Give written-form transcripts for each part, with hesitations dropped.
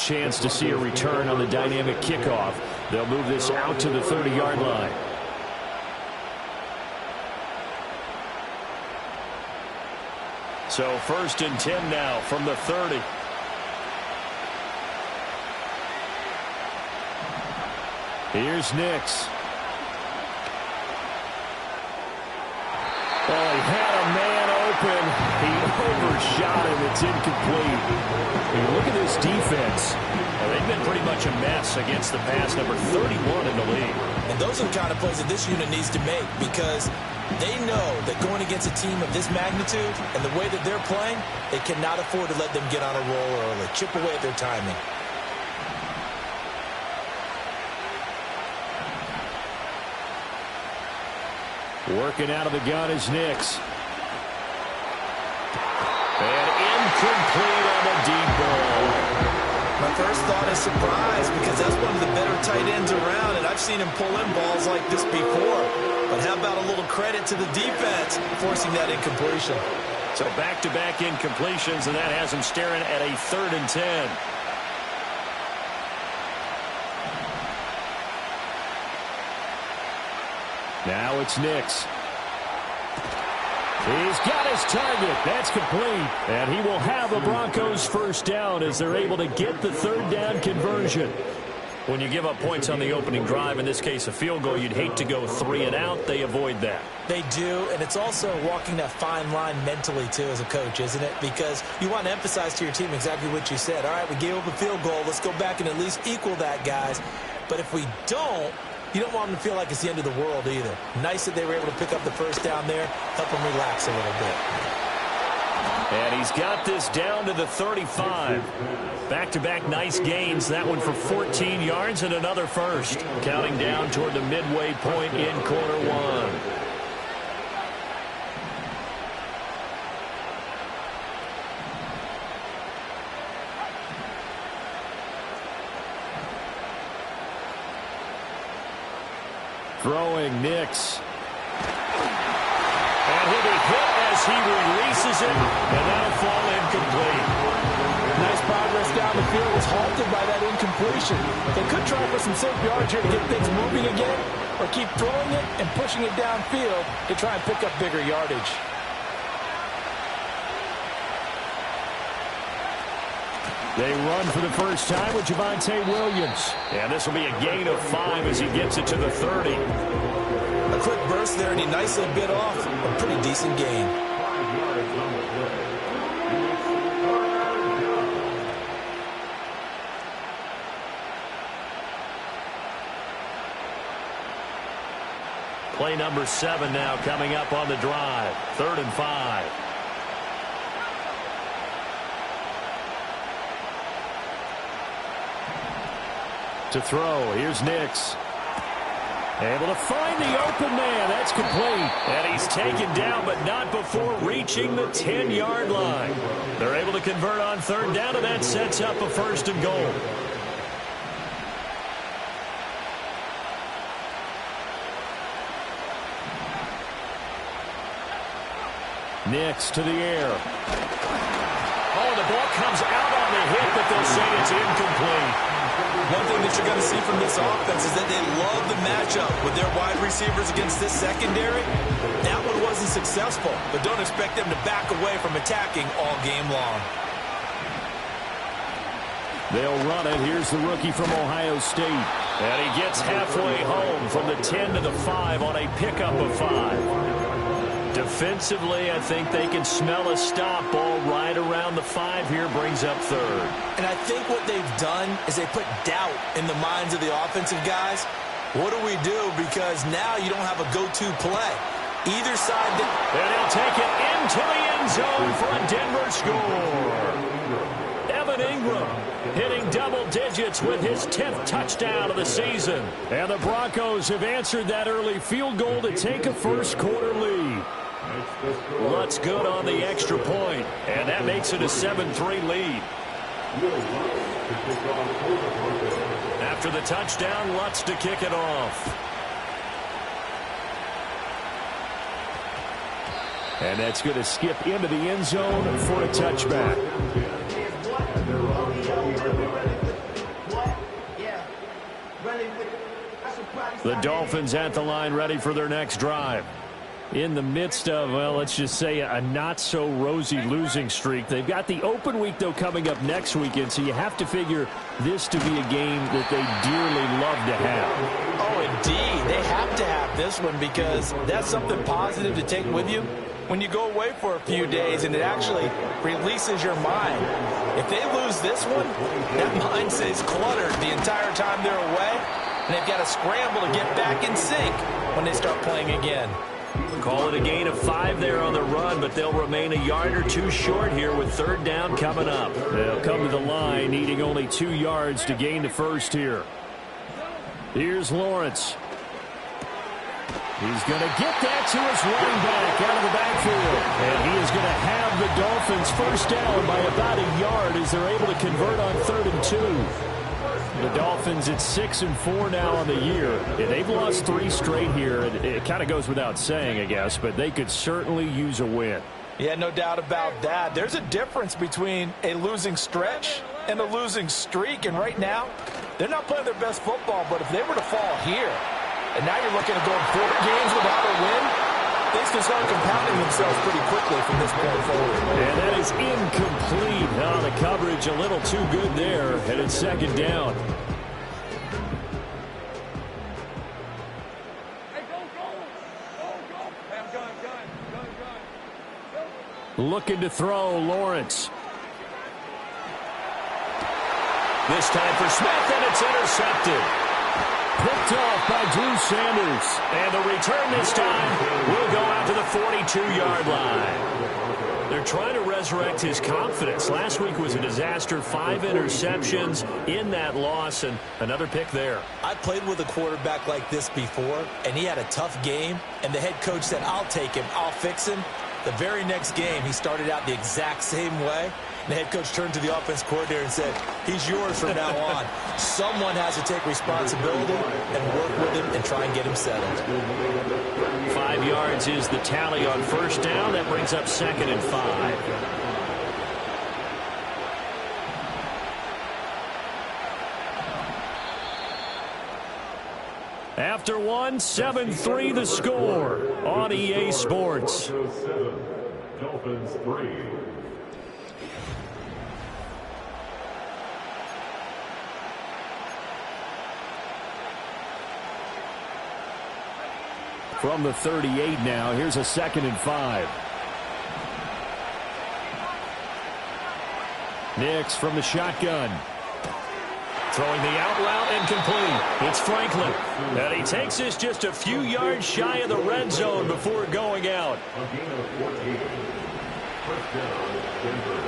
chance to see a return on the dynamic kickoff. They'll move this out to the 30-yard line. So 1st and 10 now from the 30. Here's Nix. Well, he had a man open. He overshot him. It's incomplete. And look at this defense. Well, they've been pretty much a mess against the pass, number 31 in the league. And those are the kind of plays that this unit needs to make, because they know that going against a team of this magnitude and the way that they're playing, they cannot afford to let them get on a roll early, chip away at their timing. Working out of the gun is Nix. And incomplete on the deep ball. My first thought is surprise, because that's one of the better tight ends around, and I've seen him pull in balls like this before. But how about a little credit to the defense forcing that incompletion? So back-to-back incompletions, and that has him staring at a 3rd and 10. Now it's Nix. He's got his target. That's complete. And he will have the Broncos first down as they're able to get the 3rd down conversion. When you give up points on the opening drive, in this case a field goal, you'd hate to go 3 and out. They avoid that. They do, and it's also walking that fine line mentally, too, as a coach, isn't it? Because you want to emphasize to your team exactly what you said. All right, we gave up a field goal. Let's go back and at least equal that, guys. But if we don't, you don't want them to feel like it's the end of the world either. Nice that they were able to pick up the first down there, help them relax a little bit. And he's got this down to the 35. Back-to-back nice gains. That one for 14 yards and another first. Counting down toward the midway point in quarter one. Throwing Nix. And he'll be hit as he releases it, and that'll fall incomplete. Nice progress down the field, was halted by that incompletion. They could try for some safe yards here to get things moving again, or keep throwing it and pushing it downfield to try and pick up bigger yardage. They run for the first time with Javonte Williams. And this will be a gain of 5 as he gets it to the 30. A quick burst there, and he nicely bit off a pretty decent gain. Play number 7 now coming up on the drive. 3rd and 5. To throw, here's Nix. Able to find the open man. That's complete. And he's taken down, but not before reaching the 10-yard line. They're able to convert on 3rd down, and that sets up a 1st and goal. Nix to the air. Oh, the ball comes out on the hit, but they'll say it's incomplete. One thing that you're going to see from this offense is that they love the matchup with their wide receivers against this secondary. That one wasn't successful, but don't expect them to back away from attacking all game long. They'll run it. Here's the rookie from Ohio State. And he gets halfway home from the 10 to the 5 on a pickup of 5. Defensively, I think they can smell a stop. Ball right around the 5 here, brings up 3rd. And I think what they've done is they put doubt in the minds of the offensive guys. What do we do? Because now you don't have a go-to play. Either side. And he'll take it into the end zone for a Denver score. Evan Ingram hitting double digits with his 10th touchdown of the season. And the Broncos have answered that early field goal to take a first quarter lead. Lutz good on the extra point, and that makes it a 7-3 lead. After the touchdown, Lutz to kick it off. And that's going to skip into the end zone for a touchback. The Dolphins at the line, ready for their next drive. In the midst of, well, let's just say a not-so-rosy losing streak. They've got the open week, though, coming up next weekend, so you have to figure this to be a game that they dearly love to have. Oh, indeed. They have to have this one because that's something positive to take with you when you go away for a few days, and it actually releases your mind. If they lose this one, that mind stays cluttered the entire time they're away, and they've got to scramble to get back in sync when they start playing again. Call it a gain of 5 there on the run, but they'll remain a yard or two short here with third down coming up. They'll come to the line needing only 2 yards to gain the first here. Here's Lawrence. He's going to get that to his running back out of the backfield. And he is going to have the Dolphins first down by about a yard as they're able to convert on 3rd and 2. The Dolphins at 6-4 now on the year. Yeah, they've lost 3 straight here. It kind of goes without saying, I guess, but they could certainly use a win. Yeah, no doubt about that. There's a difference between a losing stretch and a losing streak, and right now, they're not playing their best football, but if they were to fall here, and now you're looking at going 4 games without a win, things can start compounding themselves pretty quickly from this point forward. And that is incomplete. Oh, the coverage a little too good there, and it's 2nd down. Looking to throw, Lawrence. This time for Smith, and it's intercepted. Picked off by Drew Sanders. And the return this time will go out to the 42-yard line. They're trying to resurrect his confidence. Last week was a disaster. 5 interceptions in that loss, and another pick there. I played with a quarterback like this before, and he had a tough game, and the head coach said, I'll take him, I'll fix him. The very next game, he started out the exact same way. The head coach turned to the offense coordinator and said, he's yours from now on. Someone has to take responsibility and work with him and try and get him settled. 5 yards is the tally on first down. That brings up 2nd and 5. After 1, 7-3 the score on EA Sports. Dolphins 3. From the 38 now, here's a 2nd and 5. Nix from the shotgun. Throwing the out route incomplete. It's Franklin. And he takes this just a few yards shy of the red zone before going out. A gain of 14. First down, Denver.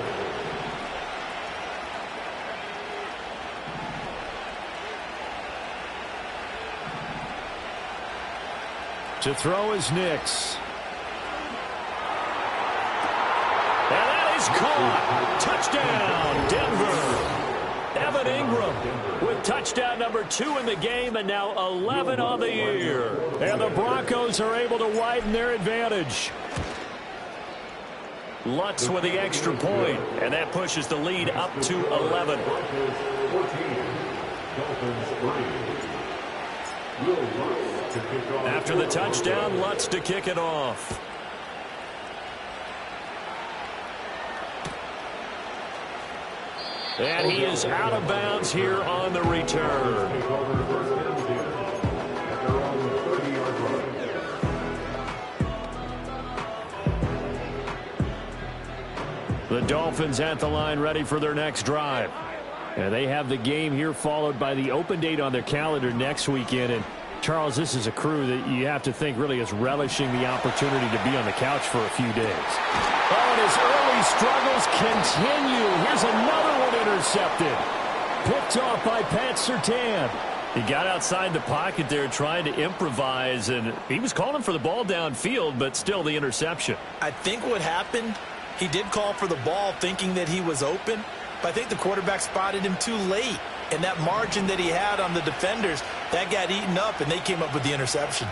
To throw is Nix. And that is caught. Touchdown, Denver. Evan Ingram with touchdown number 2 in the game, and now 11 on the year. And the Broncos are able to widen their advantage. Lutz with the extra point, and that pushes the lead up to 11. 14. Dolphins 3. Will Lutz to kick off. After the touchdown, Lutz to kick it off. And he is out of bounds here on the return. The Dolphins at the line, ready for their next drive. And they have the game here followed by the open date on their calendar next weekend. And Charles, this is a crew that you have to think really is relishing the opportunity to be on the couch for a few days. Oh, and his early struggles continue. Here's another one intercepted. Picked off by Pat Surtain. He got outside the pocket there trying to improvise, and he was calling for the ball downfield, but still the interception. I think what happened, he did call for the ball thinking that he was open, but I think the quarterback spotted him too late. And that margin that he had on the defenders, that got eaten up, and they came up with the interception.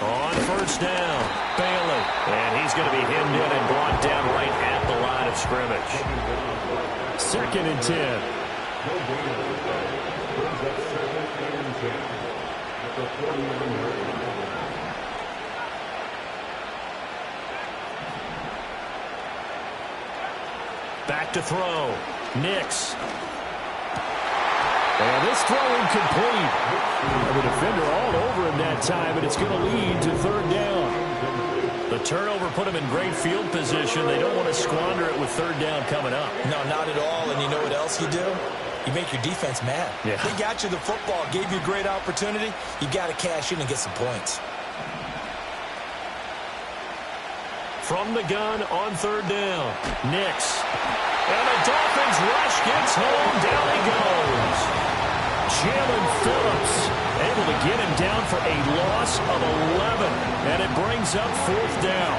On first down, Bailey. And he's going to be hemmed in and brought down right at the line of scrimmage. 2nd and 10. Back to throw. Nix. And this throw incomplete. The defender all over him that time, and it's going to lead to 3rd down. The turnover put him in great field position. They don't want to squander it with 3rd down coming up. No, not at all. And you know what else you do? You make your defense mad. Yeah. They got you the football, gave you a great opportunity. You got to cash in and get some points. From the gun on 3rd down. Nix. And the Dolphins rush gets home. Down he goes. Jalen Phillips able to get him down for a loss of 11. And it brings up 4th down.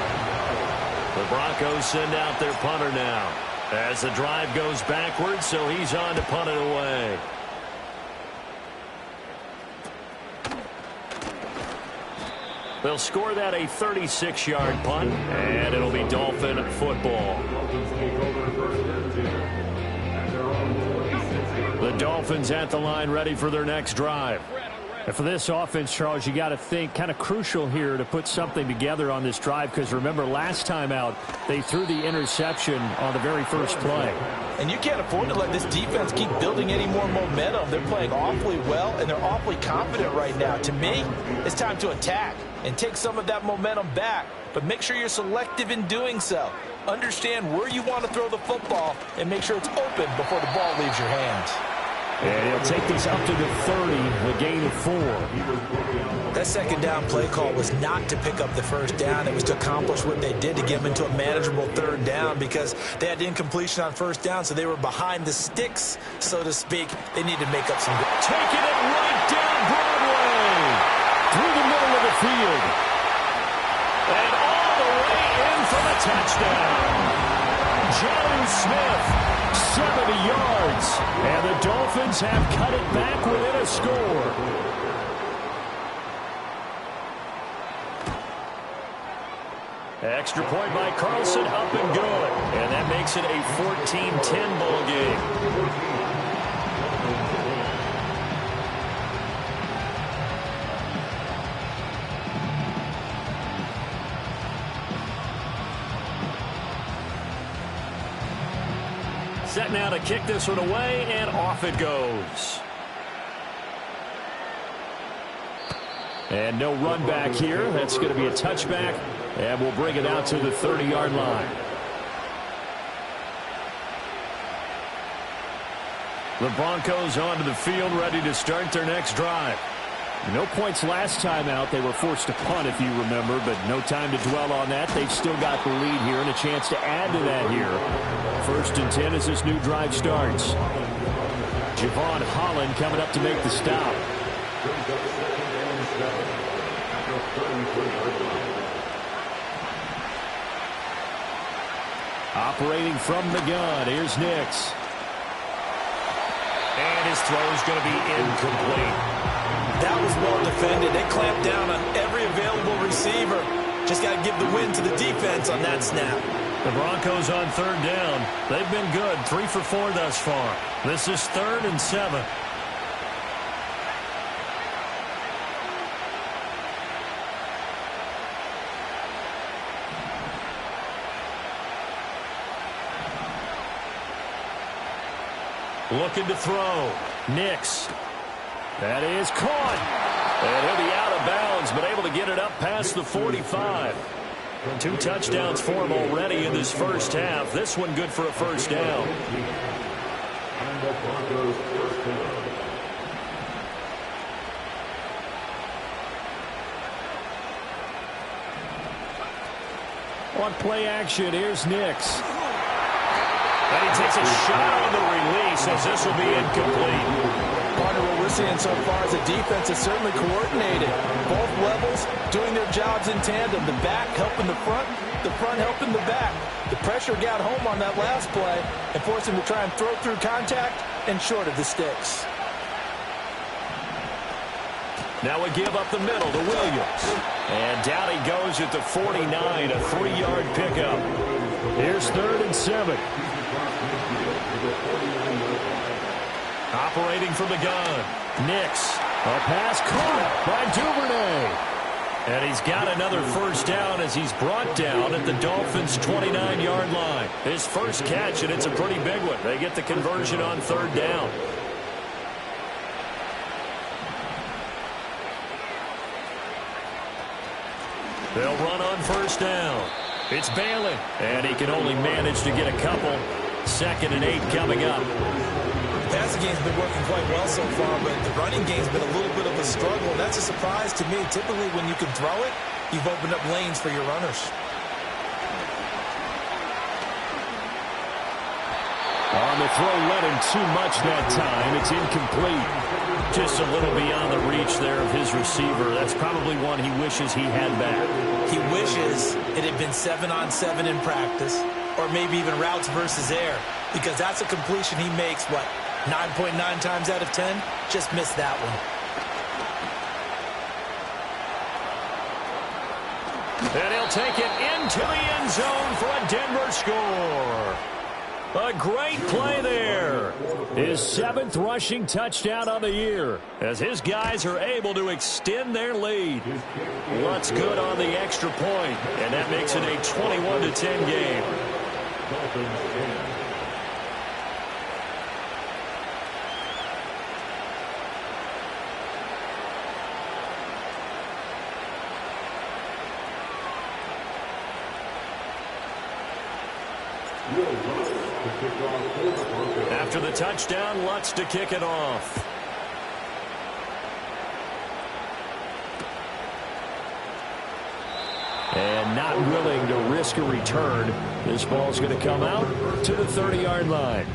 The Broncos send out their punter now as the drive goes backwards, so he's on to punt it away. They'll score that a 36-yard punt, and it'll be Dolphin football. The Dolphins at the line ready for their next drive. And for this offense, Charles, you got to think kind of crucial here to put something together on this drive, because remember last time out they threw the interception on the very first play. And you can't afford to let this defense keep building any more momentum. They're playing awfully well, and they're awfully confident right now. To me, it's time to attack and take some of that momentum back, but make sure you're selective in doing so. Understand where you want to throw the football and make sure it's open before the ball leaves your hands. And he'll take this up to the 30, a gain of 4. That 2nd down play call was not to pick up the 1st down. It was to accomplish what they did to get them into a manageable 3rd down, because they had incompletion on 1st down, so they were behind the sticks, so to speak. They need to make up some. Taking it right down Broadway. Through the middle of the field. And all the way in for the touchdown. Joe Smith. 70 yards, and the Dolphins have cut it back within a score. Extra point by Carlson, up and good, and that makes it a 14-10 ball game. Set now to kick this one away, and off it goes. And no run back here. That's going to be a touchback, and we'll bring it out to the 30-yard line. The Broncos onto the field, ready to start their next drive. No points last time out. They were forced to punt, if you remember, but no time to dwell on that. They've still got the lead here and a chance to add to that here. 1st and 10 as this new drive starts. Javon Holland coming up to make the stop. Operating from the gun, here's Nix. And his throw is going to be incomplete. That was well defended. They clamped down on every available receiver. Just got to give the win to the defense on that snap. The Broncos on 3rd down. They've been good, 3 for 4 thus far. This is 3rd and 7. Looking to throw. Nix. That is caught. And he'll be out of bounds, but able to get it up past the 45. 2 touchdowns for him already in this first half. This one good for a 1st down. On play action, here's Nix. And he takes a shot on the release as this will be incomplete. Partner, what we're seeing so far is the defense is certainly coordinated. Both levels doing their jobs in tandem. The back helping the front helping the back. The pressure got home on that last play and forced him to try and throw through contact and short of the sticks. Now a give up the middle to Williams. And down he goes at the 49, a 3-yard pickup. Here's 3rd and 7. Operating from the gun. Nix. A pass caught by Duvernay. And he's got another first down as he's brought down at the Dolphins' 29-yard line. His first catch, and it's a pretty big one. They get the conversion on 3rd down. They'll run on 1st down. It's Bailey, and he can only manage to get a couple. 2nd and 8 coming up. The passing game's been working quite well so far, but the running game's been a little bit of a struggle. That's a surprise to me. Typically, when you can throw it, you've opened up lanes for your runners. On the throw, led him too much that time. It's incomplete. Just a little beyond the reach there of his receiver. That's probably one he wishes he had back. He wishes it had been 7-on-7 in practice, or maybe even routes versus air, because that's a completion he makes, 9.9 times out of 10? Just missed that one. And he'll take it into the end zone for a Denver score. A great play there. His 7th rushing touchdown on the year, as his guys are able to extend their lead. Lutz good on the extra point, and that makes it a 21-10 game. After the touchdown, Lutz to kick it off. And not willing to risk a return. This ball's going to come out to the 30-yard line.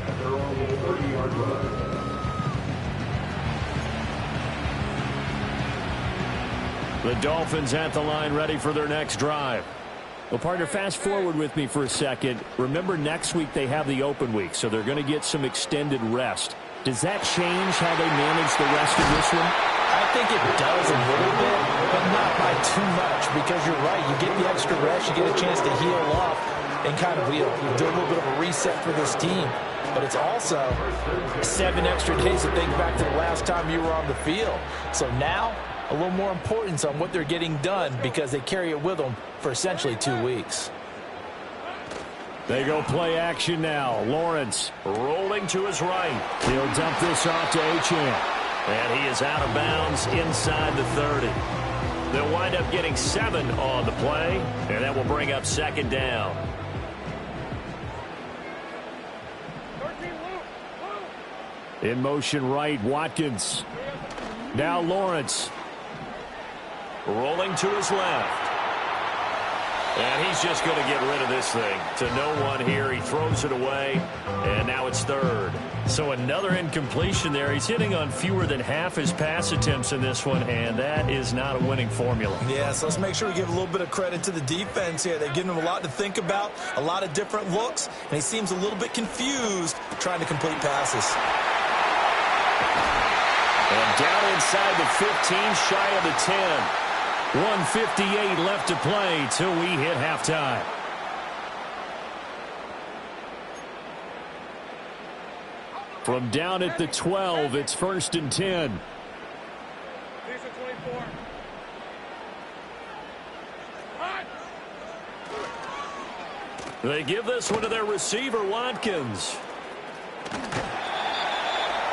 The Dolphins at the line, ready for their next drive. Well, partner, fast forward with me for a second. Remember, next week they have the open week, so they're going to get some extended rest. Does that change how they manage the rest of this one? I think it does a little bit, but not by too much, because you're right. You get the extra rest, you get a chance to heal off, and kind of do a little bit of a reset for this team. But it's also 7 extra days to think back to the last time you were on the field. So now, a little more importance on what they're getting done, because they carry it with them for essentially 2 weeks. They go play action now. Lawrence rolling to his right. He'll dump this off to Achane. And he is out of bounds inside the 30. They'll wind up getting 7 on the play, and that will bring up 2nd down. In motion right, Watkins. Now Lawrence. Rolling to his left. And he's just going to get rid of this thing. To no one here. He throws it away. And now it's 3rd. So another incompletion there. He's hitting on fewer than half his pass attempts in this one. And that is not a winning formula. Yeah, so let's make sure we give a little bit of credit to the defense here. They've given him a lot to think about. A lot of different looks. And he seems a little bit confused trying to complete passes. And down inside the 15, shy of the 10. 1:58 left to play till we hit halftime. From down at the 12, it's 1st and 10. They give this one to their receiver, Watkins.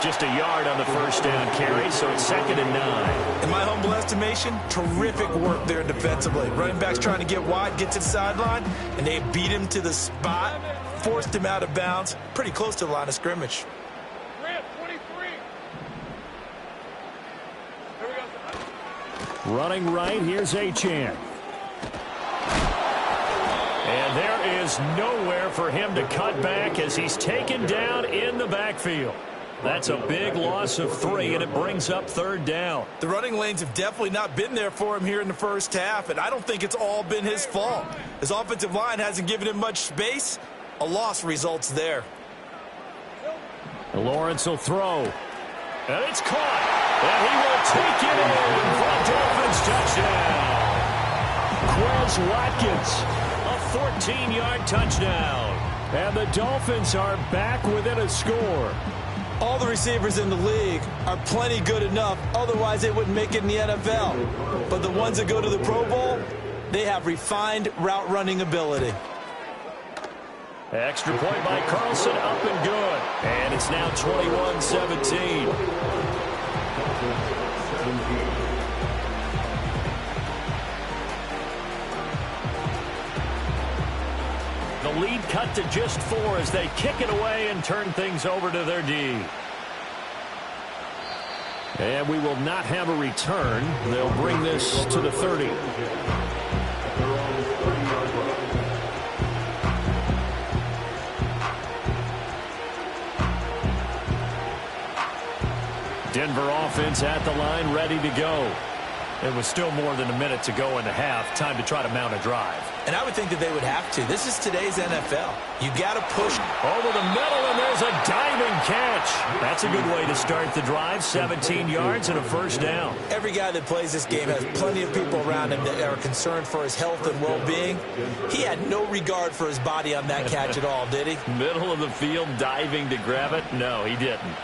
Just a yard on the first down carry, so it's 2nd and 9. In my humble estimation, terrific work there defensively. Running back's trying to get wide, get to the sideline, and they beat him to the spot, forced him out of bounds, pretty close to the line of scrimmage. Running right, here's Achane. And there is nowhere for him to cut back as he's taken down in the backfield. That's a big loss of 3, and it brings up 3rd down. The running lanes have definitely not been there for him here in the first half, and I don't think it's all been his fault. His offensive line hasn't given him much space. A loss results there. Lawrence will throw. And it's caught. And he will take it in for a Dolphins touchdown. Quez Watkins, a 14-yard touchdown. And the Dolphins are back within a score. All the receivers in the league are plenty good enough. Otherwise, they wouldn't make it in the NFL. But the ones that go to the Pro Bowl, they have refined route running ability. Extra point by Carlson, up and good. And it's now 21-17. The lead cut to just 4 as they kick it away and turn things over to their D. And we will not have a return. They'll bring this to the 30. Denver offense at the line, ready to go. It was still more than a minute to go in the half. Time to try to mount a drive. And I would think that they would have to. This is today's NFL. You got to push over the middle, and there's a diving catch. That's a good way to start the drive. 17 yards and a first down. Every guy that plays this game has plenty of people around him that are concerned for his health and well-being. He had no regard for his body on that catch at all, did he? Middle of the field, diving to grab it? No, he didn't.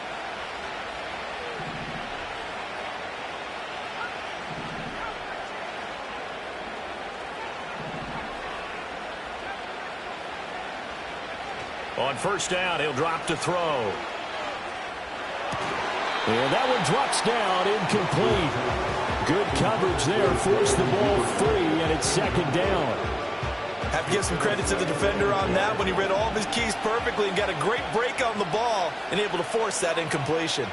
On first down, he'll drop to throw. And that one drops down, incomplete. Good coverage there, forced the ball free, and it's second down. Have to give some credit to the defender on that when he read all of his keys perfectly and got a great break on the ball and able to force that incompletion.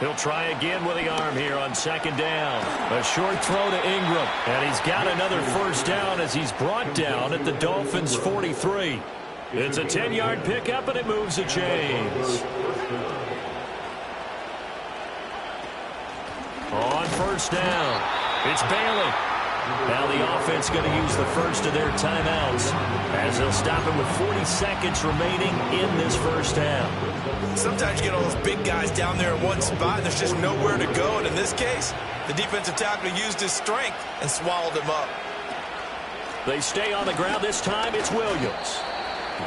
He'll try again with the arm here on second down. A short throw to Ingram. And he's got another first down as he's brought down at the Dolphins' 43. It's a 10-yard pickup, and it moves the chains. On first down, it's Bailey. Now the offense going to use the first of their timeouts as they'll stop it with 40 seconds remaining in this first half. Sometimes you get all those big guys down there in one spot and there's just nowhere to go. And in this case, the defensive tackle used his strength and swallowed him up. They stay on the ground this time. It's Williams.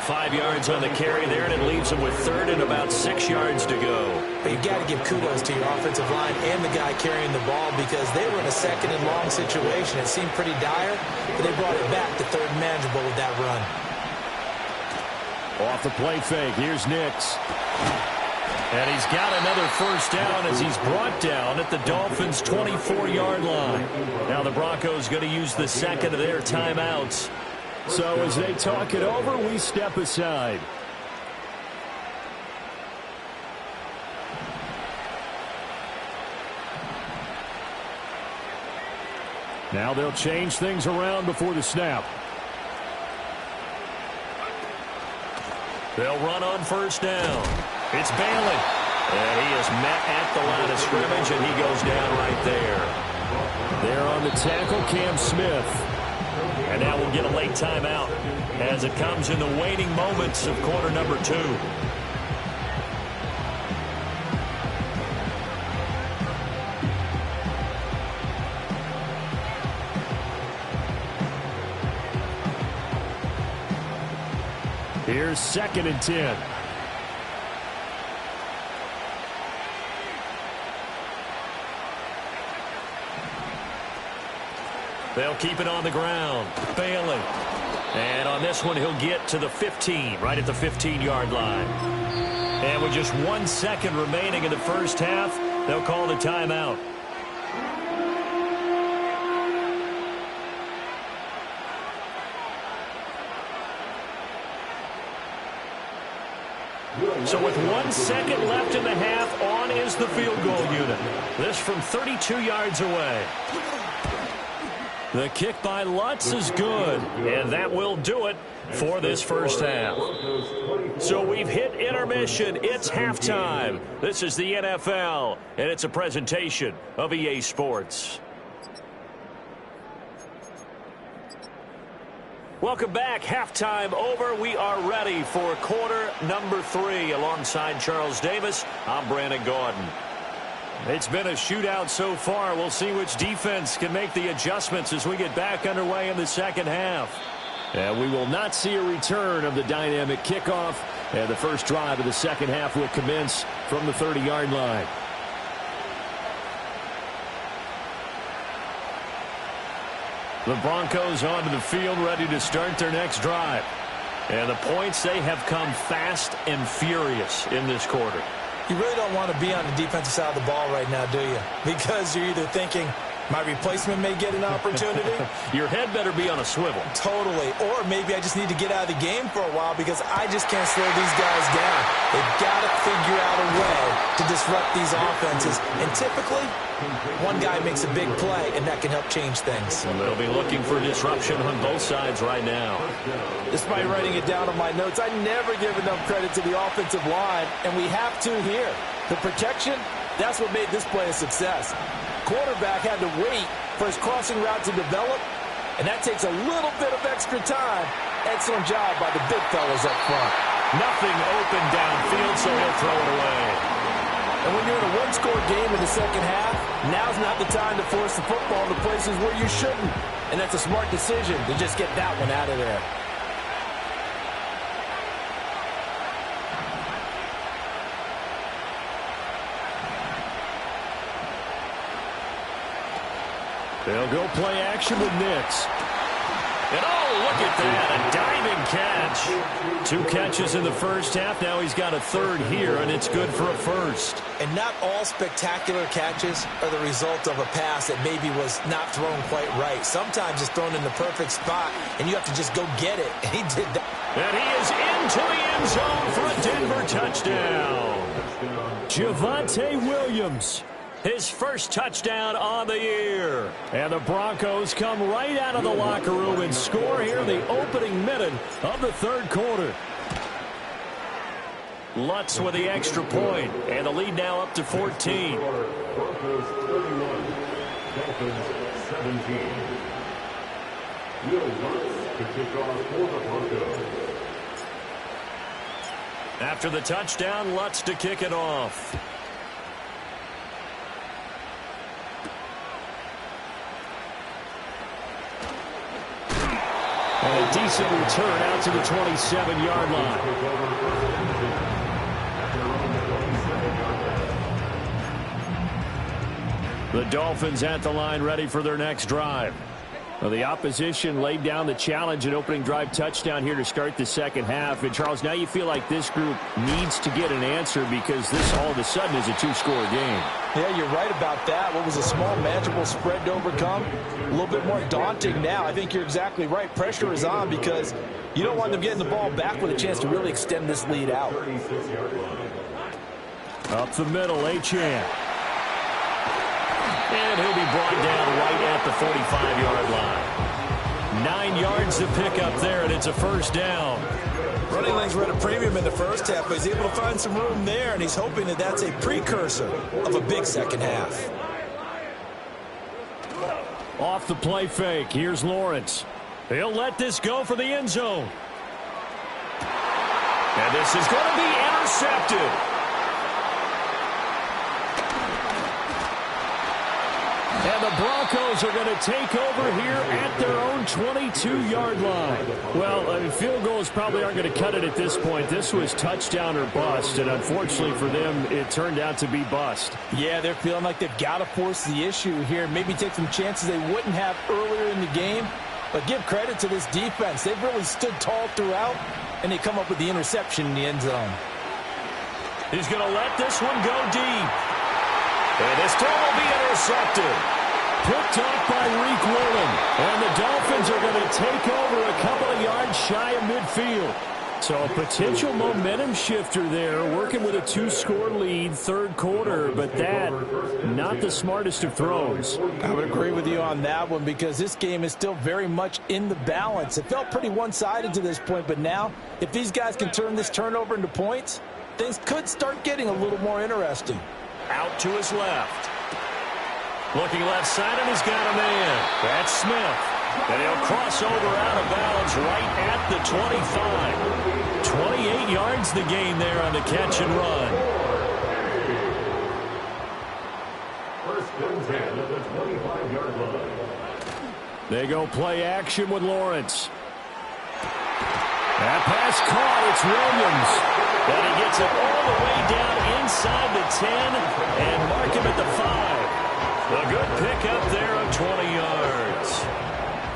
5 yards on the carry there, and it leaves them with third and about 6 yards to go. But you got to give kudos to your offensive line and the guy carrying the ball because they were in a second and long situation. It seemed pretty dire, but they brought it back to third and manageable with that run. Off the play fake, here's Nix. And he's got another first down as he's brought down at the Dolphins' 24-yard line. Now the Broncos going to use the second of their timeouts. So as they talk it over, we step aside. Now they'll change things around before the snap. They'll run on first down. It's Bailey. And he is met at the line of scrimmage, and he goes down right there. There on the tackle, Cam Smith. And now we'll get a late timeout as it comes in the waning moments of quarter number 2. Here's second and 10. They'll keep it on the ground. Bailey. And on this one, he'll get to the 15, right at the 15-yard line. And with just 1 second remaining in the first half, they'll call the timeout. So with 1 second left in the half, on is the field goal unit. This from 32 yards away. The kick by Lutz is good, and that will do it for this first half. So we've hit intermission. It's halftime. This is the NFL, and it's a presentation of EA Sports. Welcome back. Halftime over. We are ready for quarter number 3. Alongside Charles Davis, I'm Brandon Gaudin. It's been a shootout so far. We'll see which defense can make the adjustments as we get back underway in the second half. And we will not see a return of the dynamic kickoff. And the first drive of the second half will commence from the 30-yard line. The Broncos onto the field, ready to start their next drive. And the points, they have come fast and furious in this quarter. You really don't want to be on the defensive side of the ball right now, do you? Because you're either thinking, my replacement may get an opportunity. Your head better be on a swivel. Totally. Or maybe I just need to get out of the game for a while because I just can't slow these guys down. They've got to figure out a way to disrupt these offenses. And typically, one guy makes a big play, and that can help change things. And they'll be looking for disruption on both sides right now. Despite writing it down on my notes, I never give enough credit to the offensive line, and we have to here. The protection, that's what made this play a success. Quarterback had to wait for his crossing route to develop, and that takes a little bit of extra time. Excellent job by the big fellas up front. Nothing open downfield, so he'll throw it away. And when you're in a one-score game in the second half, now's not the time to force the football to places where you shouldn't. And that's a smart decision to just get that one out of there. They'll go play action with Nix. And oh, look at that, a diving catch. 2 catches in the first half. Now he's got a third here, and it's good for a first. And not all spectacular catches are the result of a pass that maybe was not thrown quite right. Sometimes it's thrown in the perfect spot, and you have to just go get it. And he did that. And he is into the end zone for a Denver touchdown. Javonte Williams. His first touchdown on the year. And the Broncos come right out of the locker room and score here in the opening minute of the third quarter. Lutz with the extra point, and the lead now up to 14. Broncos 31, Dolphins 17. Will Lutz to kick off for the Broncos. After the touchdown, Lutz to kick it off. And a decent return out to the 27-yard line. The Dolphins at the line, ready for their next drive. Well, the opposition laid down the challenge and opening drive touchdown here to start the second half. And, Charles, now you feel like this group needs to get an answer because this all of a sudden is a 2-score game. Yeah, you're right about that. What was a small, manageable spread to overcome, a little bit more daunting now. I think you're exactly right. Pressure is on because you don't want them getting the ball back with a chance to really extend this lead out. Up the middle, Achane. And he'll be brought down right at the 45-yard line. 9 yards to pick up there, and it's a first down. Running lanes were at a premium in the first half, but he's able to find some room there, and he's hoping that that's a precursor of a big second half. Off the play fake, here's Lawrence. He'll let this go for the end zone. And this is going to be intercepted. And the Broncos are going to take over here at their own 22-yard line. Well, field goals probably aren't going to cut it at this point. This was touchdown or bust, and unfortunately for them, it turned out to be bust. Yeah, they're feeling like they've got to force the issue here, maybe take some chances they wouldn't have earlier in the game. But give credit to this defense. They've really stood tall throughout, and they come up with the interception in the end zone. He's going to let this one go deep. And this throw will be intercepted. Picked off by Reek Woolen. And the Dolphins are going to take over a couple of yards shy of midfield. So a potential momentum shifter there, working with a 2-score lead, third quarter, but that, not the smartest of throws. I would agree with you on that one because this game is still very much in the balance. It felt pretty one-sided to this point, but now, if these guys can turn this turnover into points, things could start getting a little more interesting. Out to his left. Looking left side, and he's got a man. That's Smith. And he'll cross over out of bounds right at the 25. 28 yards the gain there on the catch and run. First and 10 at the 25-yard line. They go play action with Lawrence. That pass caught. It's Williams. And he gets it all the way down inside the 10 and mark him at the 5. A good pickup there of 20 yards.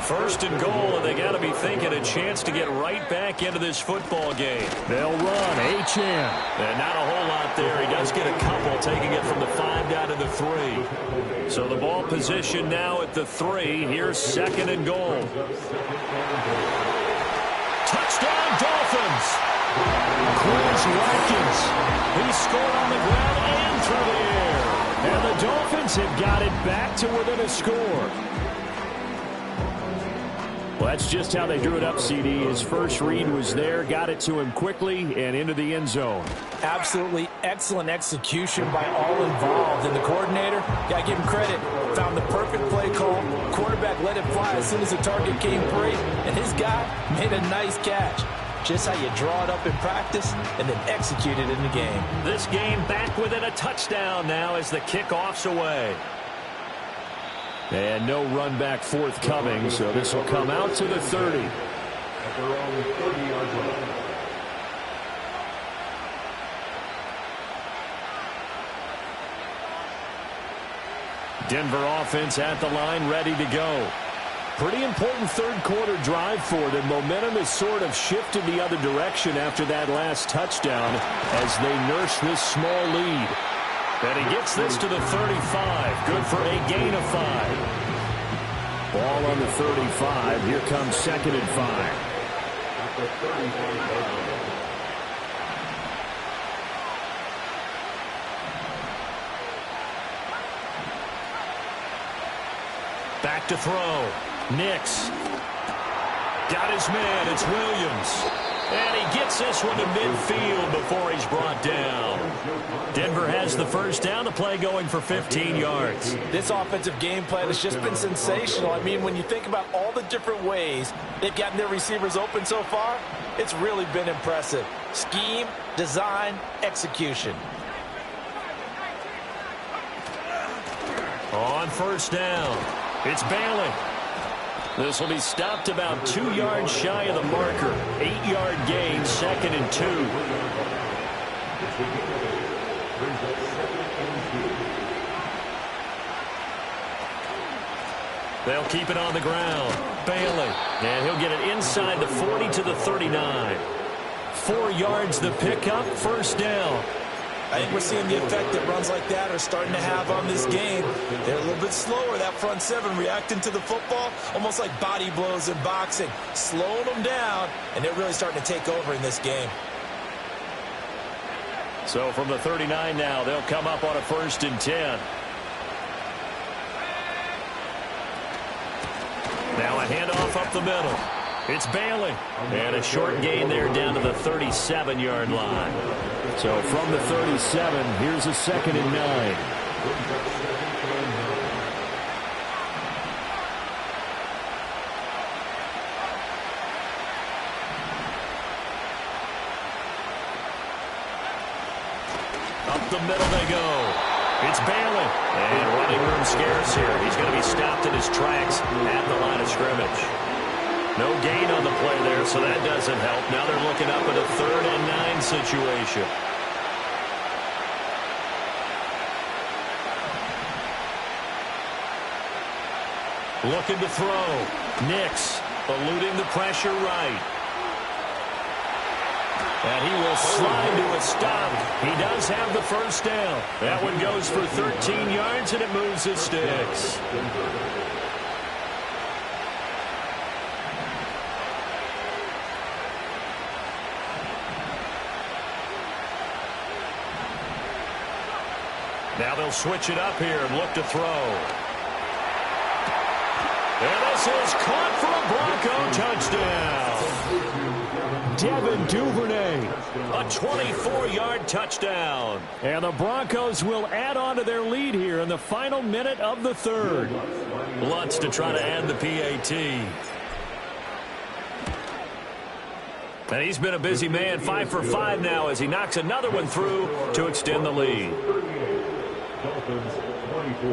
First and goal, and they got to be thinking a chance to get right back into this football game. They'll run H.M. And not a whole lot there. He does get a couple, taking it from the 5 down to the 3. So the ball position now at the 3. Here's second and goal. Touchdown, Dolphins. Quez Watkins. He scored on the ground and through the air. And the Dolphins have got it back to within a score. Well, that's just how they drew it up, CD. His first read was there, got it to him quickly, and into the end zone. Absolutely excellent execution by all involved. And the coordinator, got to give him credit, found the perfect play call. Quarterback let it fly as soon as the target came free, and his guy made a nice catch. Just how you draw it up in practice and then execute it in the game. This game back within a touchdown now as the kickoff's away. And no run back forthcoming, so this will come out to the 30. At their own 30-yard line. Denver offense at the line, ready to go. Pretty important third quarter drive for them. Momentum has sort of shifted the other direction after that last touchdown as they nurse this small lead. And he gets this to the 35. Good for a gain of 5. Ball on the 35. Here comes second and 5. At the 35-yard line. Back to throw. Nix. Got his man. It's Williams. And he gets this one to midfield before he's brought down. Denver has the first down. The play going for 15 yards. This offensive game plan has just been sensational. I mean, when you think about all the different ways they've gotten their receivers open so far, it's really been impressive. Scheme, design, execution. On first down, it's Bailey. This will be stopped about 2 yards shy of the marker. 8-yard gain, second and 2. They'll keep it on the ground. Bailey, and he'll get it inside the 40 to the 39. 4 yards the pickup, first down. I think we're seeing the effect that runs like that are starting to have on this game. They're a little bit slower, that front seven, reacting to the football, almost like body blows in boxing, slowing them down, and they're really starting to take over in this game. So from the 39 now, they'll come up on a first and 10. Now a handoff up the middle. It's Bailey. And a short gain there down to the 37-yard line. So from the 37, here's a second and 9. Up the middle they go. It's Bailey. And running room scarce here. He's going to be stopped in his tracks at the line of scrimmage. No gain on the play there, so that doesn't help. Now they're looking up at a 3rd and 9 situation. Looking to throw. Nix eluding the pressure right. And he will slide to a stop. He does have the first down. That one goes for 13 yards, and it moves his sticks. Now they'll switch it up here and look to throw. And this is caught for a Bronco touchdown. Devin Duvernay. A 24-yard touchdown. And the Broncos will add on to their lead here in the final minute of the 3rd. Lutz to try to add the PAT. And he's been a busy man, 5 for 5 now as he knocks another one through to extend the lead. Dolphins 20 24.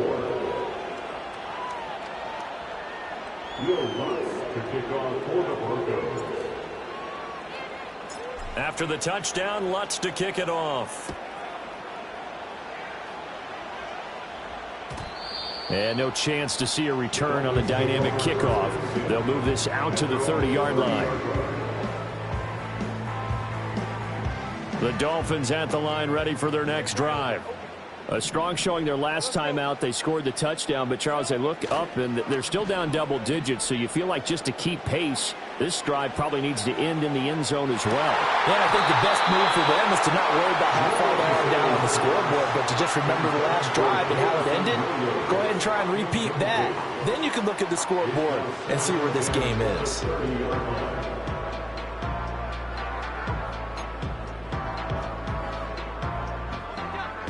Will Lutz to kick off for the Broncos. After the touchdown, Lutz to kick it off. And no chance to see a return on the dynamic kickoff. They'll move this out to the 30-yard line. The Dolphins at the line, ready for their next drive. A strong showing their last time out. They scored the touchdown, but, Charles, they look up, and they're still down double digits, so you feel like just to keep pace, this drive probably needs to end in the end zone as well. Yeah, I think the best move for them is to not worry about how far they are down on the scoreboard, but to just remember the last drive and how it ended. Go ahead and try and repeat that. Then you can look at the scoreboard and see where this game is.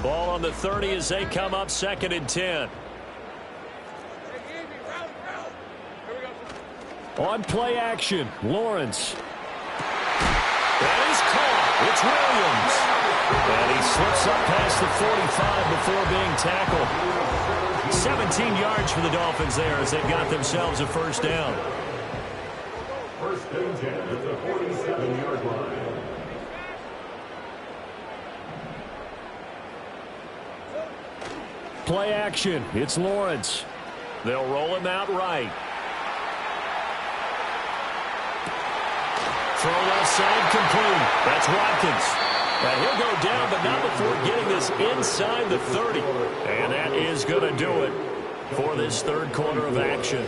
Ball on the 30 as they come up 2nd and 10. On play action, Lawrence. That is caught. It's Williams. And he slips up past the 45 before being tackled. 17 yards for the Dolphins there as they've got themselves a first down. First and 10 at the 47-yard line. Play action, it's Lawrence. They'll roll him out right. Throw left side complete. That's Watkins. Now he'll go down, but not before getting this inside the 30. And that is going to do it for this third quarter of action.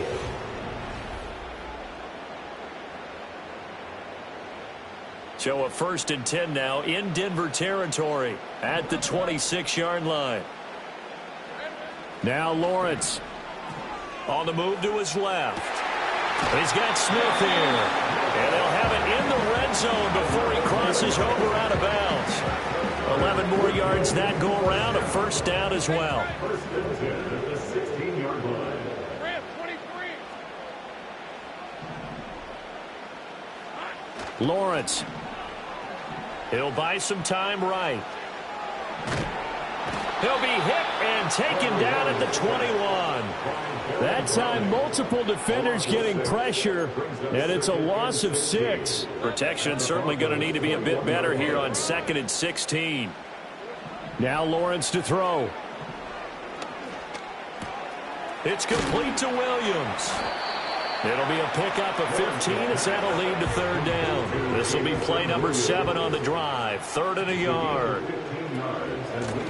So a 1st and 10 now in Denver territory at the 26-yard line. Now Lawrence. On the move to his left. He's got Smith here. And they'll have it in the red zone before he crosses over out of bounds. 11 more yards that go around. A first down as well. First and 10 at the 16-yard line. Lawrence. He'll buy some time right. He'll be hit and taken down at the 21. That time, multiple defenders getting pressure, and it's a loss of 6. Protection certainly going to need to be a bit better here on 2nd and 16. Now Lawrence to throw. It's complete to Williams. It'll be a pickup of 15 as that'll lead to 3rd down. This will be play number 7 on the drive. 3rd and a yard.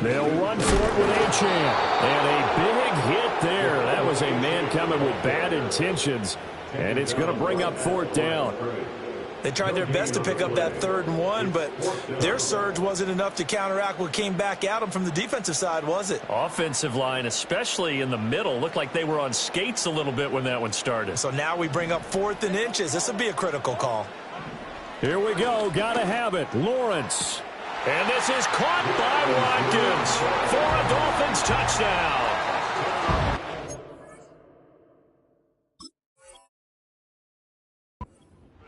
They'll run for it with Achane. And a big hit there. That was a man coming with bad intentions. And it's going to bring up 4th down. They tried their best to pick up that 3rd and 1, but their surge wasn't enough to counteract what came back at them from the defensive side, was it? Offensive line, especially in the middle, looked like they were on skates a little bit when that one started. So now we bring up 4th and inches. This will be a critical call. Here we go. Got to have it. Lawrence. And this is caught by Watkins for a Dolphins touchdown.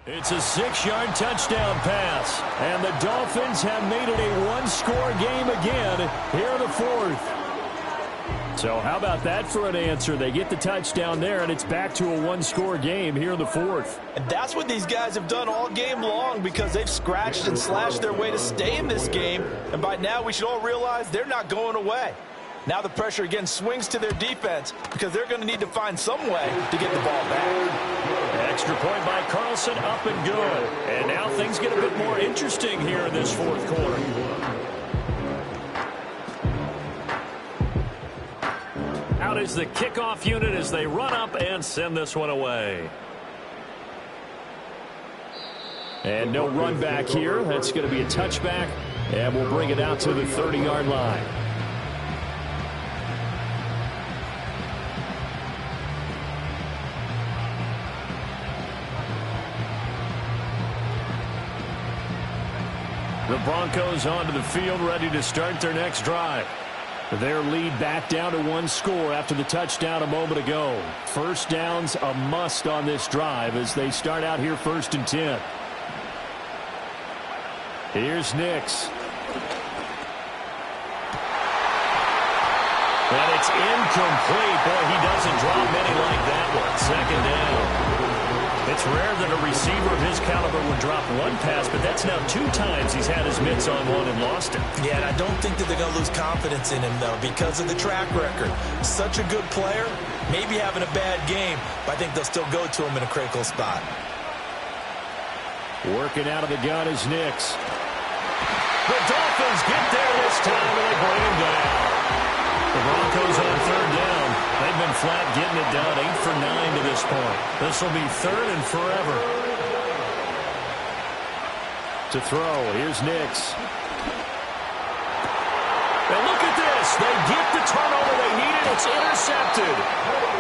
It's a 6-yard touchdown pass. And the Dolphins have made it a one-score game again here in the 4th. So how about that for an answer? They get the touchdown there, and it's back to a one-score game here in the 4th. And that's what these guys have done all game long because they've scratched and slashed their way to stay in this game. And by now, we should all realize they're not going away. Now the pressure again swings to their defense because they're going to need to find some way to get the ball back. Extra point by Carlson, up and good. And now things get a bit more interesting here in this 4th quarter. Out is the kickoff unit as they run up and send this one away. And no run back here. That's going to be a touchback. And we'll bring it out to the 30-yard line. The Broncos onto the field, ready to start their next drive. Their lead back down to 1 score after the touchdown a moment ago. First down's a must on this drive as they start out here 1st and 10. Here's Nix. And it's incomplete. Boy, he doesn't drop many like that one. Second down. It's rare that a receiver of his caliber would drop one pass, but that's now 2 times he's had his mitts on one and lost it. Yeah, and I don't think that they're going to lose confidence in him, though, because of the track record. Such a good player, maybe having a bad game, but I think they'll still go to him in a critical spot. Working out of the gun is Nix. The Dolphins get there this time, and they bring him down. The Broncos on third down. They've been flat getting it down, 8 for 9 to this point. This will be third and forever. To throw, here's Nix. And look at this. They get the turnover they needed. It's intercepted.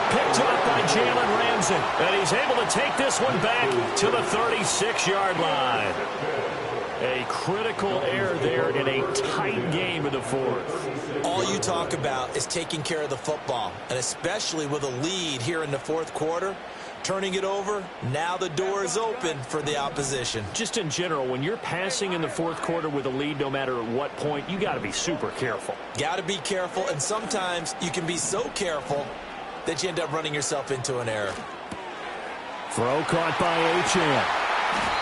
Picked up by Jalen Ramsey. And he's able to take this one back to the 36-yard line. A critical error there in a tight game in the fourth. All you talk about is taking care of the football, and especially with a lead here in the fourth quarter, turning it over, now the door is open for the opposition. Just in general, when you're passing in the fourth quarter with a lead, no matter at what point, you got to be super careful. Got to be careful, and sometimes you can be so careful that you end up running yourself into an error. Throw caught by Achane.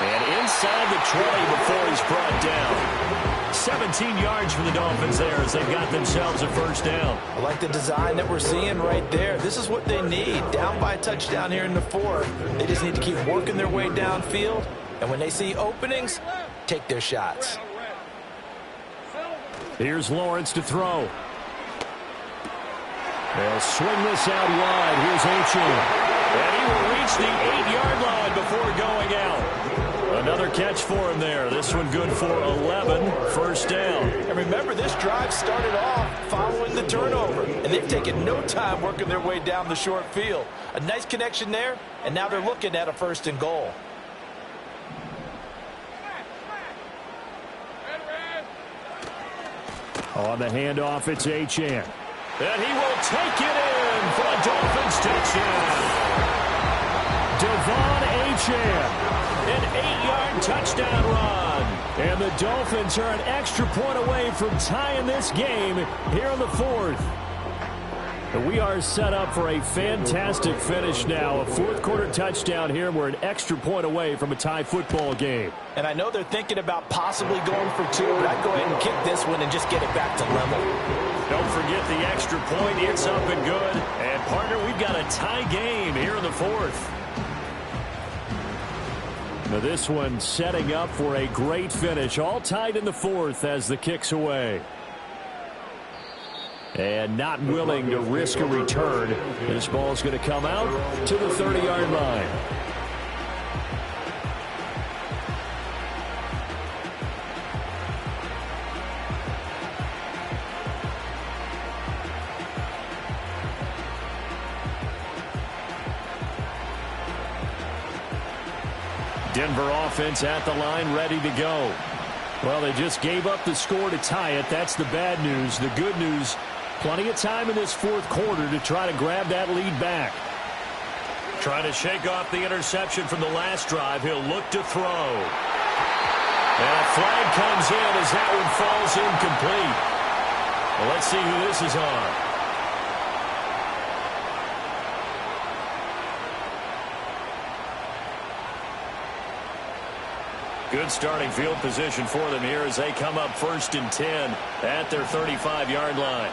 And inside the 20 before he's brought down. 17 yards for the Dolphins there as they've got themselves a first down. I like the design that we're seeing right there. This is what they need. Down by a touchdown here in the fourth. They just need to keep working their way downfield. And when they see openings, take their shots. Here's Lawrence to throw. They'll swing this out wide. Here's Achane. And he will reach the 8-yard line before going out. Another catch for him there. This one good for 11. First down. And remember, this drive started off following the turnover. And they've taken no time working their way down the short field. A nice connection there, and now they're looking at a first and goal. On the handoff, it's Achane. And he will take it in for a Dolphins touchdown. Devon Achane. An 8-yard touchdown run. And the Dolphins are an extra point away from tying this game here in the fourth. And we are set up for a fantastic finish now. A fourth-quarter touchdown here, and we're an extra point away from a tie football game. And I know they're thinking about possibly going for 2, but I'd go ahead and kick this one and just get it back to level. Don't forget the extra point. It's up and good. And, partner, we've got a tie game here in the fourth. Now this one setting up for a great finish. All tied in the fourth as the kick's away. And not willing to risk a return. This ball's going to come out to the 30-yard line. Denver offense at the line, ready to go. Well, they just gave up the score to tie it. That's the bad news. The good news, plenty of time in this fourth quarter to try to grab that lead back. Trying to shake off the interception from the last drive. He'll look to throw. And a flag comes in as that one falls incomplete. Well, let's see who this is on. Good starting field position for them here as they come up 1st and 10 at their 35-yard line.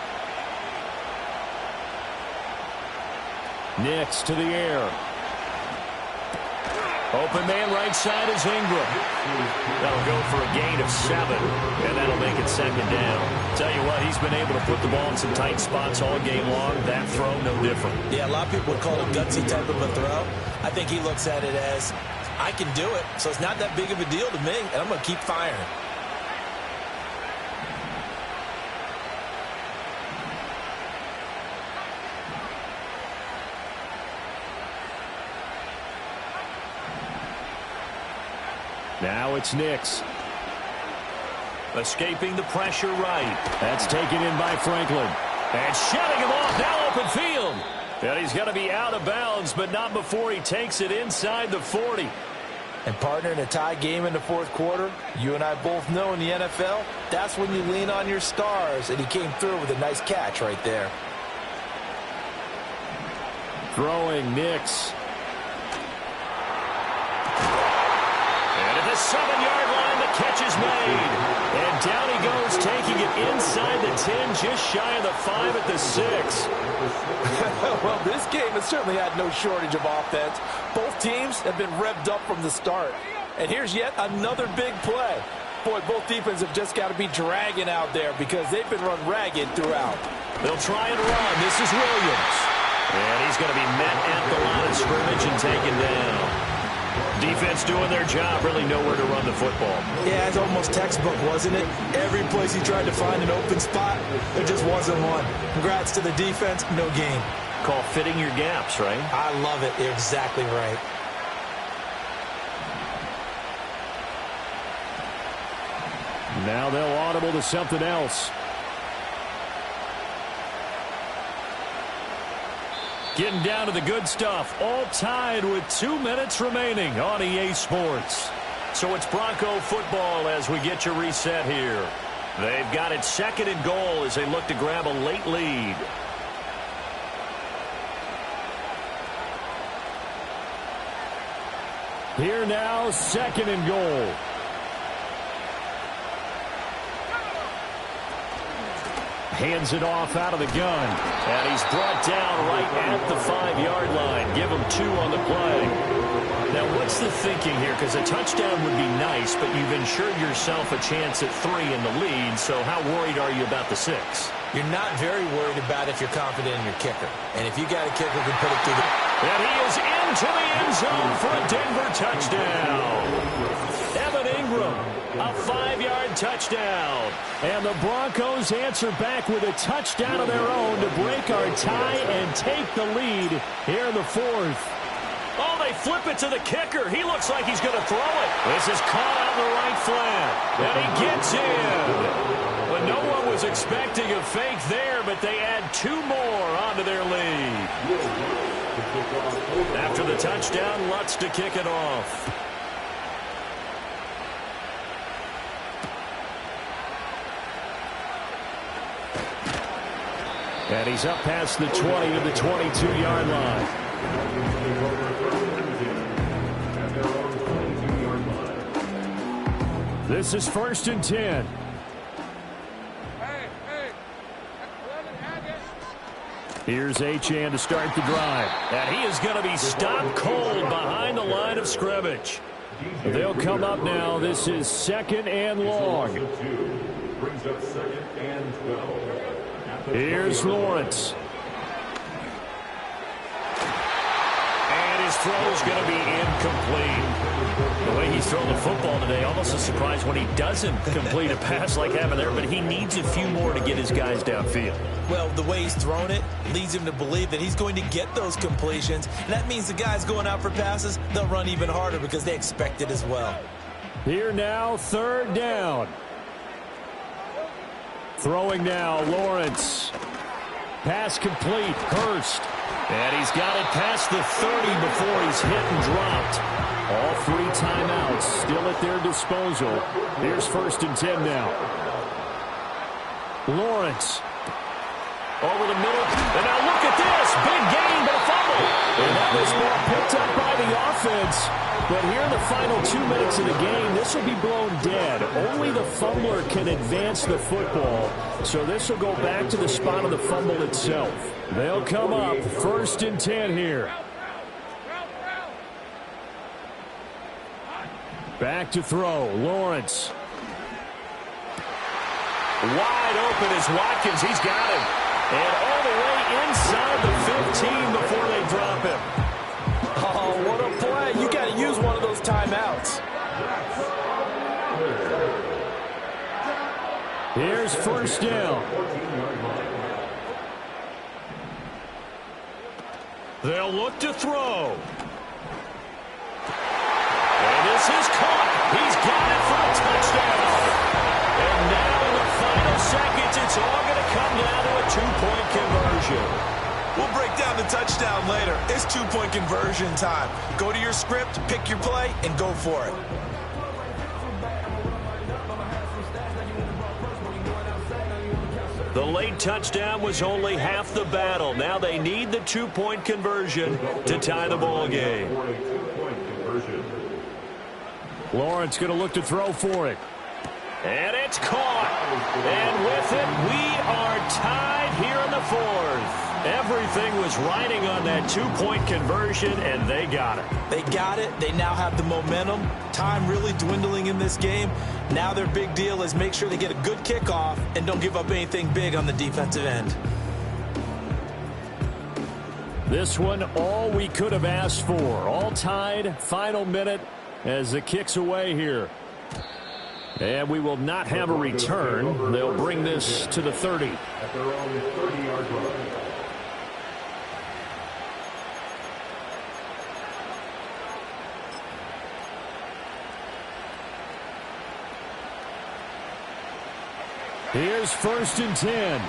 Nix to the air. Open man right side is Ingram. That'll go for a gain of 7, and that'll make it 2nd down. Tell you what, he's been able to put the ball in some tight spots all game long. That throw, no different. Yeah, a lot of people would call it gutsy type of a throw. I think he looks at it as, I can do it, so it's not that big of a deal to me, and I'm going to keep firing. Now it's Nix. Escaping the pressure right. That's taken in by Franklin. And shutting him off now open field. And he's going to be out of bounds, but not before he takes it inside the 40. And, partner, in a tie game in the fourth quarter, you and I both know in the NFL, that's when you lean on your stars, and he came through with a nice catch right there. Throwing Nix. And at the 7-yard line, the catch is made. And down he goes, taking it inside the 10, just shy of the 5 at the 6. Well, this game has certainly had no shortage of offense. Both teams have been revved up from the start. And here's yet another big play. Boy, both defenses have just got to be dragging out there because they've been run ragged throughout. They'll try and run. This is Williams. And he's going to be met at the line of scrimmage and taken down. Defense doing their job, really nowhere to run the football. Yeah, it's almost textbook, wasn't it? Every place he tried to find an open spot, there just wasn't one. Congrats to the defense, no gain. Call fitting your gaps, right? I love it. You're exactly right. Now they'll audible to something else. Getting down to the good stuff. All tied with 2 minutes remaining on EA Sports. So it's Bronco football as we get you reset here. They've got it 2nd and goal as they look to grab a late lead. Here now, 2nd and goal. Hands it off out of the gun. And he's brought down right at the 5-yard line. Give him 2 on the play. Now, what's the thinking here? Because a touchdown would be nice, but you've ensured yourself a chance at 3 in the lead. So how worried are you about the 6? You're not very worried about if you're confident in your kicker. And if you got a kicker who can put it through the... And he is into the end zone for a Denver touchdown. Evan Ingram, a 5-yard touchdown. And the Broncos answer back with a touchdown of their own to break our tie and take the lead here in the 4th. Oh, they flip it to the kicker. He looks like he's going to throw it. This is caught on the right flat. And he gets in. Well, no one was expecting a fake there, but they add 2 more onto their lead. After the touchdown, Lutz to kick it off. And he's up past the 20 to the 22-yard line. This is 1st and 10. Here's Achane to start the drive. And he is going to be stopped cold behind the line of scrimmage. They'll come up now. This is 2nd and long. Brings up 2nd and 12. Here's Lawrence. And his throw is going to be incomplete. The way he's thrown the football today, almost a surprise when he doesn't complete a pass like happened there, but he needs a few more to get his guys downfield. Well, the way he's thrown it leads him to believe that he's going to get those completions. And that means the guys going out for passes, they'll run even harder because they expect it as well. Here now, 3rd down. Throwing now, Lawrence. Pass complete, Hurst. And he's got it past the 30 before he's hit and dropped. All 3 timeouts still at their disposal. Here's 1st and 10 now. Lawrence. Over the middle. And now look at this. Big gain, but a fumble. And that was ball picked up by the offense. But here in the final 2 minutes of the game, this will be blown dead. Only the fumbler can advance the football. So this will go back to the spot of the fumble itself. They'll come up 1st and 10 here. Back to throw. Lawrence. Wide open is Watkins. He's got him. And all the way inside the 15 before they drop him. Oh, what a play. You got to use one of those timeouts. Here's 1st down. They'll look to throw. And this is caught. He's got it for a touchdown. And now in the final seconds, it's all going to come down to a 2-point conversion. We'll break down the touchdown later. It's 2-point conversion time. Go to your script, pick your play, and go for it. The late touchdown was only half the battle. Now they need the two-point conversion to tie the ball game. Lawrence going to look to throw for it. And it's caught. And with it, we are tied here in the fourth. Everything was riding on that two-point conversion, and they got it. They got it. They now have the momentum. Time really dwindling in this game. Now their big deal is make sure they get a good kickoff and don't give up anything big on the defensive end. This one, all we could have asked for. All tied, final minute as the kick's away here. And we will not have a return. They'll bring this to the 30. At their own 30-yard line. Here's 1st and 10.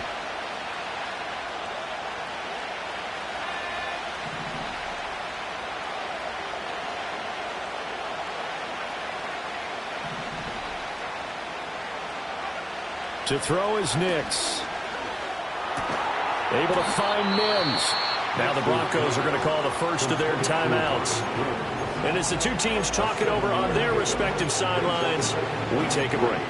To throw is Nix. Able to find Mims. Now the Broncos are going to call the first of their timeouts. And as the two teams talk it over on their respective sidelines, we take a break.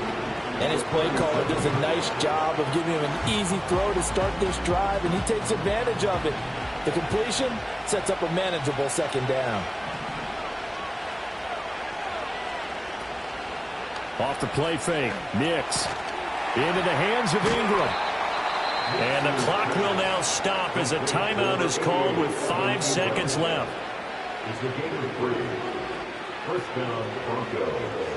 And his play caller does a nice job of giving him an easy throw to start this drive, and he takes advantage of it. The completion sets up a manageable 2nd down. Off the play fake, Nix. Into the hands of Ingram. And the clock will now stop as a timeout is called with 5 seconds left. Is the game of 3. First down, Broncos.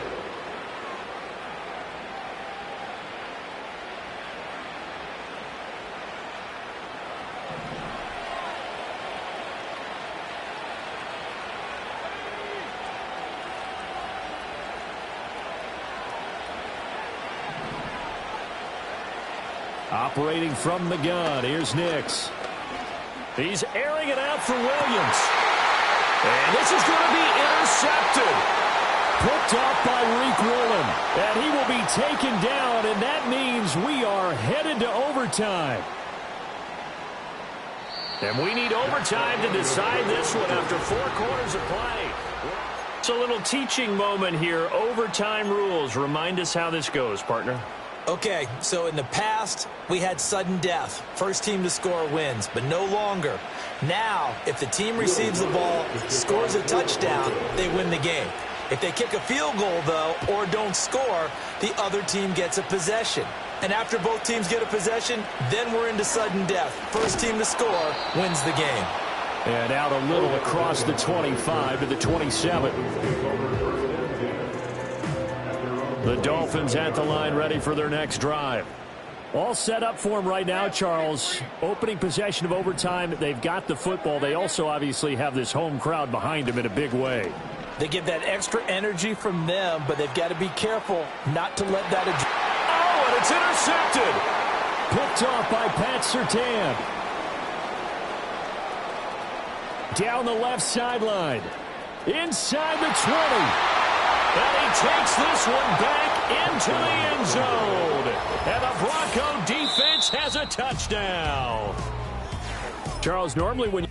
Operating from the gun, here's Nix. He's airing it out for Williams. And this is going to be intercepted. Picked off by Reek Woolen. And he will be taken down, and that means we are headed to overtime. And we need overtime to decide this one after 4 quarters of play. It's a little teaching moment here. Overtime rules. Remind us how this goes, partner. Okay, so in the past, we had sudden death. First team to score wins, but no longer. Now, if the team receives the ball, scores a touchdown, they win the game. If they kick a field goal, though, or don't score, the other team gets a possession. And after both teams get a possession, then we're into sudden death. First team to score wins the game. And out a little across the 25 to the 27. The Dolphins at the line ready for their next drive. All set up for them right now, Charles. Opening possession of overtime. They've got the football. They also obviously have this home crowd behind them in a big way. They get that extra energy from them, but they've got to be careful not to let that... Oh, and it's intercepted. Picked off by Pat Surtain. Down the left sideline. Inside the 20. And he takes this one back into the end zone. And the Bronco defense has a touchdown. Charles, normally when